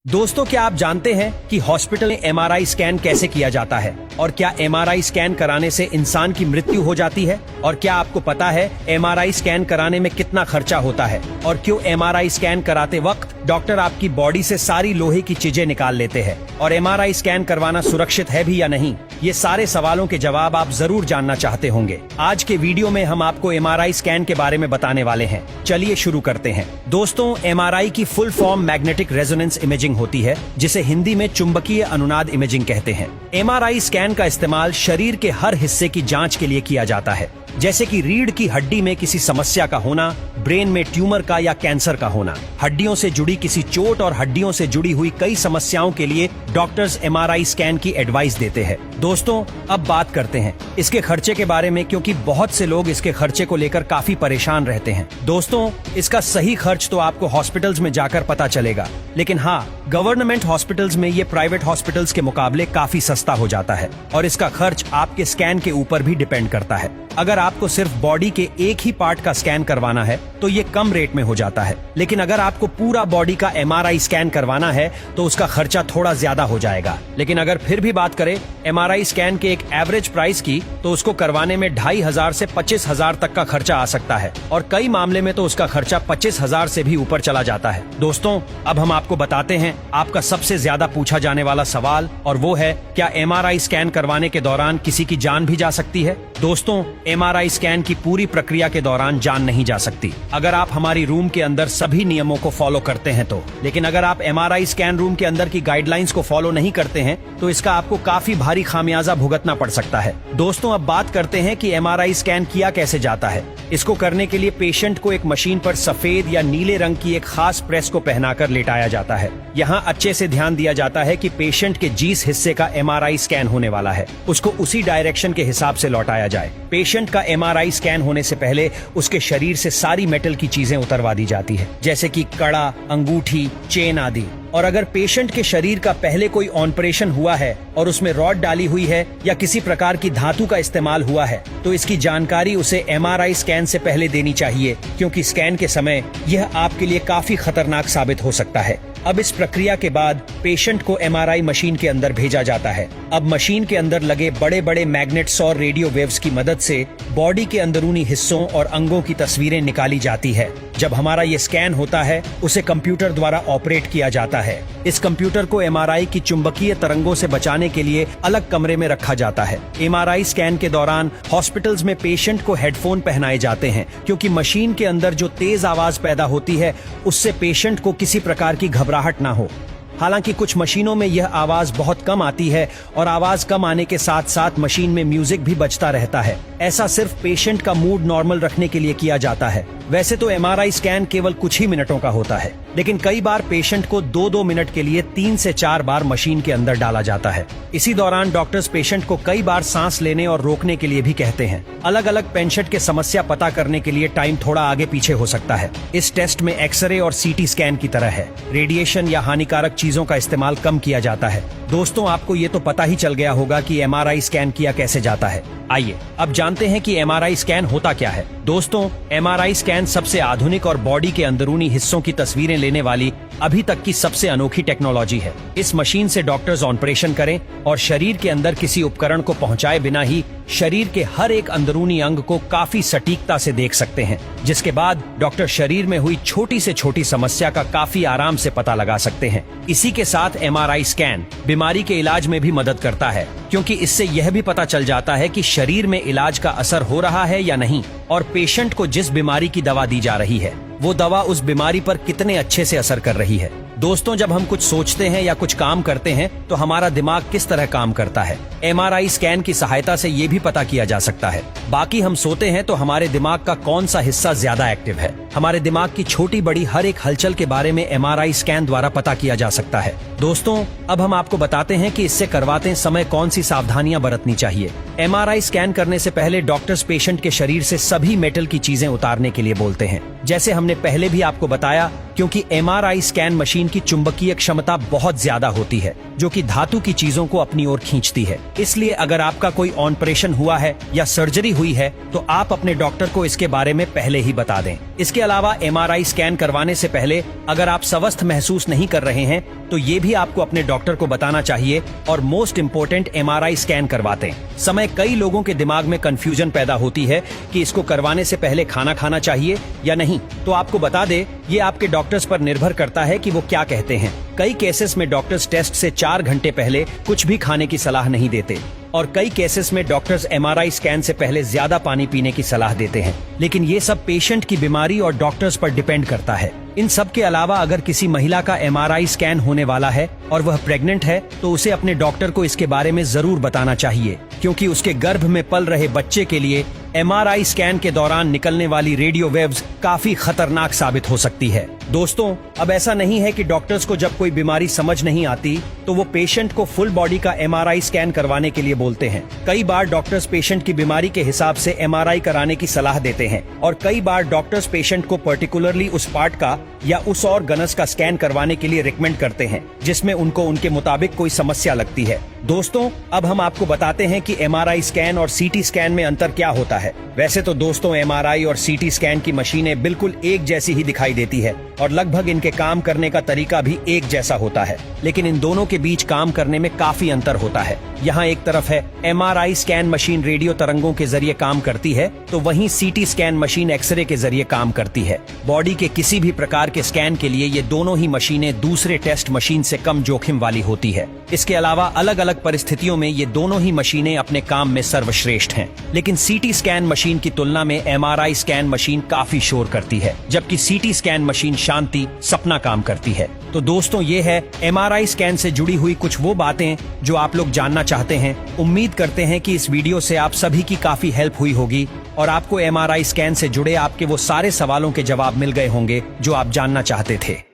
दोस्तों, क्या आप जानते हैं कि हॉस्पिटल में एमआरआई स्कैन कैसे किया जाता है और क्या एमआरआई स्कैन कराने से इंसान की मृत्यु हो जाती है? और क्या आपको पता है एमआरआई स्कैन कराने में कितना खर्चा होता है और क्यों एमआरआई स्कैन कराते वक्त डॉक्टर आपकी बॉडी से सारी लोहे की चीजें निकाल लेते हैं? और एमआरआई स्कैन करवाना सुरक्षित है भी या नहीं? ये सारे सवालों के जवाब आप जरूर जानना चाहते होंगे। आज के वीडियो में हम आपको एमआरआई स्कैन के बारे में बताने वाले हैं। चलिए शुरू करते हैं। दोस्तों, एमआरआई की full form magnetic resonance imaging होती है, जिसे हिंदी में चुंबकीय अनुनाद इमेजिंग कहते हैं। एमआरआई स्कैन का इस्तेमाल शरीर के हर हिस्से की जांच के लिए किया जाता है, जैसे कि रीढ़ की हड्डी में किसी समस्या का होना, ब्रेन में ट्यूमर का या कैंसर का होना, हड्डियों से जुड़ी किसी चोट और हड्डियों से जुड़ी हुई कई समस्याओं के लिए डॉक्टर्स एमआरआई स्कैन की एडवाइस देते हैं। दोस्तों, अब बात करते हैं इसके खर्चे के बारे में, क्योंकि बहुत से लोग इसके खर्चे को लेकर काफी परेशान रहते हैं। दोस्तों, इसका सही खर्च तो आपको हॉस्पिटल्स में जाकर पता चलेगा, लेकिन हाँ, गवर्नमेंट हॉस्पिटल्स में ये प्राइवेट हॉस्पिटल्स के मुकाबले काफी सस्ता हो जाता है और इसका खर्च आपके स्कैन के ऊपर भी डिपेंड करता है। अगर आपको सिर्फ बॉडी के एक ही पार्ट का स्कैन करवाना है तो ये कम रेट में हो जाता है, लेकिन अगर आपको पूरा बॉडी का एमआरआई स्कैन करवाना है तो उसका खर्चा थोड़ा ज्यादा हो जाएगा। लेकिन अगर फिर भी बात करें एमआरआई स्कैन के एक एवरेज प्राइस की, तो उसको करवाने में 2500 से 25,000 तक का खर्चा आ सकता है और कई मामले में तो उसका खर्चा 25,000 से भी ऊपर चला जाता है। दोस्तों, अब हम आपको बताते हैं आपका सबसे ज्यादा पूछा जाने वाला सवाल, और वो है, क्या एमआरआई स्कैन करवाने के दौरान किसी की जान भी जा सकती है? दोस्तों, एमआरआई स्कैन की पूरी प्रक्रिया के दौरान जान नहीं जा सकती, अगर आप हमारी रूम के अंदर सभी नियमों को फॉलो करते हैं तो। लेकिन अगर आप एमआरआई स्कैन रूम के अंदर की गाइडलाइंस को फॉलो नहीं करते हैं तो इसका आपको काफी भारी खामियाजा भुगतना पड़ सकता है। दोस्तों, अब बात करते हैं कि एमआरआई स्कैन किया कैसे जाता है। इसको करने के लिए पेशेंट को एक मशीन पर सफेद या नीले रंग की एक खास प्रेस को पहनाकर लेटाया जाता है। यहाँ अच्छे से ध्यान दिया जाता है कि पेशेंट के जिस हिस्से का एमआरआई स्कैन होने वाला है उसको उसी डायरेक्शन के हिसाब से लौटाया जाए। पेशेंट का एमआरआई स्कैन होने से पहले उसके शरीर से सारी मेटल की चीजें उतरवा दी जाती है, जैसे कि कड़ा, अंगूठी, चेन आदि। और अगर पेशेंट के शरीर का पहले कोई ऑपरेशन हुआ है और उसमें रॉड डाली हुई है या किसी प्रकार की धातु का इस्तेमाल हुआ है तो इसकी जानकारी उसे एमआरआई स्कैन से पहले देनी चाहिए, क्योंकि स्कैन के समय यह आपके लिए काफी खतरनाक साबित हो सकता है। अब इस प्रक्रिया के बाद पेशेंट को एमआरआई मशीन के अंदर भेजा जाता है। अब मशीन के अंदर लगे बड़े बड़े मैग्नेट्स और रेडियो वेव्स की मदद से बॉडी के अंदरूनी हिस्सों और अंगों की तस्वीरें निकाली जाती है। जब हमारा ये स्कैन होता है उसे कंप्यूटर द्वारा ऑपरेट किया जाता है। इस कंप्यूटर को एमआरआई की चुंबकीय तरंगों से बचाने के लिए अलग कमरे में रखा जाता है। एमआरआई स्कैन के दौरान हॉस्पिटल्स में पेशेंट को हेडफोन पहनाए जाते हैं, क्योंकि मशीन के अंदर जो तेज आवाज पैदा होती है उससे पेशेंट को किसी प्रकार की घबराहट ना हो। हालांकि कुछ मशीनों में यह आवाज बहुत कम आती है और आवाज कम आने के साथ साथ मशीन में म्यूजिक भी बजता रहता है। ऐसा सिर्फ पेशेंट का मूड नॉर्मल रखने के लिए किया जाता है। वैसे तो एमआरआई स्कैन केवल कुछ ही मिनटों का होता है, लेकिन कई बार पेशेंट को 2-2 मिनट के लिए 3 से 4 बार मशीन के अंदर डाला जाता है। इसी दौरान डॉक्टर्स पेशेंट को कई बार सांस लेने और रोकने के लिए भी कहते हैं। अलग अलग पेशेंट के समस्या पता करने के लिए टाइम थोड़ा आगे पीछे हो सकता है। इस टेस्ट में एक्सरे और सीटी स्कैन की तरह है, रेडिएशन या हानिकारक चीजों का इस्तेमाल कम किया जाता है। दोस्तों, आपको ये तो पता ही चल गया होगा कि एमआरआई स्कैन किया कैसे जाता है। आइए अब जानते हैं कि एमआरआई स्कैन होता क्या है। दोस्तों, एमआरआई स्कैन सबसे आधुनिक और बॉडी के अंदरूनी हिस्सों की तस्वीरें लेने वाली अभी तक की सबसे अनोखी टेक्नोलॉजी है। इस मशीन से डॉक्टर्स ऑपरेशन करें और शरीर के अंदर किसी उपकरण को पहुंचाए बिना ही शरीर के हर एक अंदरूनी अंग को काफी सटीकता से देख सकते हैं, जिसके बाद डॉक्टर शरीर में हुई छोटी से छोटी समस्या का काफी आराम से पता लगा सकते हैं। इसी के साथ एमआरआई स्कैन बीमारी के इलाज में भी मदद करता है, क्योंकि इससे यह भी पता चल जाता है कि शरीर में इलाज का असर हो रहा है या नहीं, और पेशेंट को जिस बीमारी की दवा दी जा रही है वो दवा उस बीमारी पर कितने अच्छे से असर कर रही है। दोस्तों, जब हम कुछ सोचते हैं या कुछ काम करते हैं तो हमारा दिमाग किस तरह काम करता है, एमआरआई स्कैन की सहायता से ये भी पता किया जा सकता है। बाकी हम सोते हैं तो हमारे दिमाग का कौन सा हिस्सा ज्यादा एक्टिव है, हमारे दिमाग की छोटी बड़ी हर एक हलचल के बारे में एमआरआई स्कैन द्वारा पता किया जा सकता है। दोस्तों, अब हम आपको बताते हैं कि इससे करवाते समय कौन सी सावधानियां बरतनी चाहिए। एमआरआई स्कैन करने से पहले डॉक्टर्स पेशेंट के शरीर से सभी मेटल की चीजें उतारने के लिए बोलते हैं, जैसे हमने पहले भी आपको बताया, क्योंकि एमआरआई स्कैन मशीन की चुंबकीय क्षमता बहुत ज्यादा होती है जो कि धातु की चीजों को अपनी ओर खींचती है। इसलिए अगर आपका कोई ऑपरेशन हुआ है या सर्जरी हुई है तो आप अपने डॉक्टर को इसके बारे में पहले ही बता दें। इसके अलावा एमआरआई स्कैन करवाने से पहले अगर आप स्वस्थ महसूस नहीं कर रहे हैं तो ये भी आपको अपने डॉक्टर को बताना चाहिए और मोस्ट इम्पोर्टेंट एमआरआई स्कैन करवाते समय कई लोगों के दिमाग में कंफ्यूजन पैदा होती है कि इसको करवाने से पहले खाना खाना चाहिए या नहीं। तो आपको बता दे, ये आपके डॉक्टर्स पर निर्भर करता है कि वो क्या कहते हैं। कई केसेस में डॉक्टर्स टेस्ट से 4 घंटे पहले कुछ भी खाने की सलाह नहीं देते और कई केसेस में डॉक्टर्स एमआरआई स्कैन से पहले ज्यादा पानी पीने की सलाह देते हैं। लेकिन ये सब पेशेंट की बीमारी और डॉक्टर्स पर डिपेंड करता है। इन सब के अलावा अगर किसी महिला का एमआरआई स्कैन होने वाला है और वह प्रेग्नेंट है तो उसे अपने डॉक्टर को इसके बारे में जरूर बताना चाहिए, क्योंकि उसके गर्भ में पल रहे बच्चे के लिए एमआरआई स्कैन के दौरान निकलने वाली रेडियो वेव्स काफी खतरनाक साबित हो सकती है। दोस्तों, अब ऐसा नहीं है कि डॉक्टर्स को जब कोई बीमारी समझ नहीं आती तो वो पेशेंट को फुल बॉडी का एमआरआई स्कैन करवाने के लिए बोलते हैं। कई बार डॉक्टर्स पेशेंट की बीमारी के हिसाब से एमआरआई कराने की सलाह देते हैं और कई बार डॉक्टर्स पेशेंट को पर्टिकुलरली उस पार्ट का या उस ऑर्गनस का स्कैन करवाने के लिए रिकमेंड करते हैं जिसमें उनको उनके मुताबिक कोई समस्या लगती है। दोस्तों, अब हम आपको बताते हैं कि एमआरआई स्कैन और सीटी स्कैन में अंतर क्या होता है। वैसे तो दोस्तों, एमआरआई और सीटी स्कैन की मशीनें बिल्कुल एक जैसी ही दिखाई देती है और लगभग इनके काम करने का तरीका भी एक जैसा होता है, लेकिन इन दोनों के बीच काम करने में काफी अंतर होता है। यहाँ एक तरफ है एमआरआई स्कैन मशीन रेडियो तरंगों के जरिए काम करती है तो वहीं सीटी स्कैन मशीन एक्सरे के जरिए काम करती है। बॉडी के किसी भी प्रकार के स्कैन के लिए ये दोनों ही मशीनें दूसरे टेस्ट मशीन से कम जोखिम वाली होती है। इसके अलावा अलग अलग परिस्थितियों में ये दोनों ही मशीनें अपने काम में सर्वश्रेष्ठ हैं। लेकिन सीटी स्कैन मशीन की तुलना में एमआरआई स्कैन मशीन काफी शोर करती है, जबकि सीटी स्कैन मशीन शांति सपना काम करती है। तो दोस्तों, ये है एमआरआई स्कैन से जुड़ी हुई कुछ वो बातें जो आप लोग जानना चाहते हैं। उम्मीद करते हैं कि इस वीडियो से आप सभी की काफी हेल्प हुई होगी और आपको एमआरआई स्कैन से जुड़े आपके वो सारे सवालों के जवाब मिल गए होंगे जो आप जानना चाहते थे।